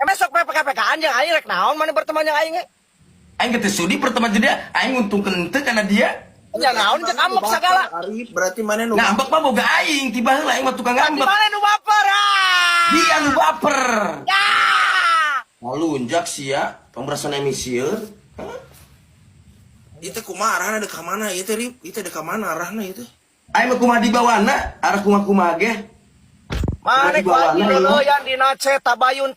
Besok PPK-PKan yang aing rek naon mana berteman yang aing. Aing teh sudi pertama dia, aing nguntungkeun teu kana dia. Ya naon cek ambek segala. Arif berarti mana nu? Ngambek mah boga aing, tiba heula aing mah tukang ngambek. Mana nu baper Dia nu baper. Ya. Ngalunjak sia, pemerasan emisieun. Itu kumaha arahna dek ka mana ieu teh Rif? Itu dek ka mana arahna ieu teh? Aing mah kumaha di bawana, arah kumaha ge. Mana ku anjing leuyan dina ce tabayun.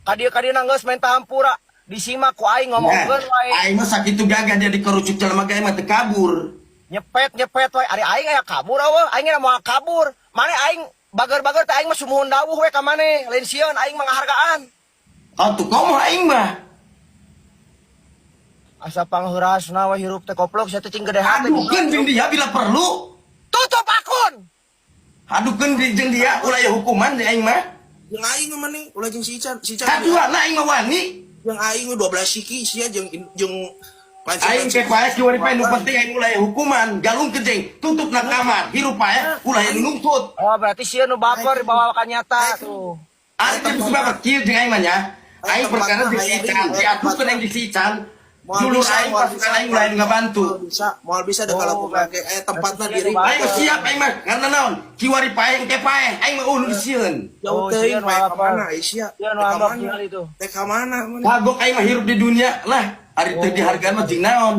Kadieu-kadieuna geus main tampura. Disimak ku aing ngomongkeun wae. Aing mah sakitu gagah dia dikerucuk jelema gae mah teu kabur. Nyepet wae. Ari aing aya kabur eueuh, aing mah moal kabur. Mane aing bager-bager teh aing mah sumuhun dawuh we ka mane. Lain sieun aing mah ngahargaan. Atuh komo aing mah. Asa pangheurasna we hirup teh koplok sia teh cing gede hate. Adukeun jeung dia bila perlu. Tutup akun. Adukeun jeung dia ulah aya hukuman di aing mah. Jeung aing mah nih, ulah jeung si Ican. Kaduana aing mah wani. Jeung aing 12 siki sia jeung Aing ke pae kieu nu penting aing ulah aya hukuman. Galung kejeng, tutupna kamar, hirup pae ulah aya nuntut. Oh berarti sieun nu baper dibawa ka nyata tuh. Ari teh bisa baper kieu jeung aing mah nya. Aing perkara di Sican, diadukeun aing di Sican. Dulu aing pasukan aing mulai ngabantu. Moal bisa deh kalau pakai tempatna diri. Aing siap aing mah karena naon? Kiwari pae engke pae aing mah ulun sieun. Jauh teuing pae ka mana sia? Sieun nu ambak tinggal itu. Teh ka mana? Kagok aing mah hirup di dunia lah. Ari teu dihargaan mah jeung naon?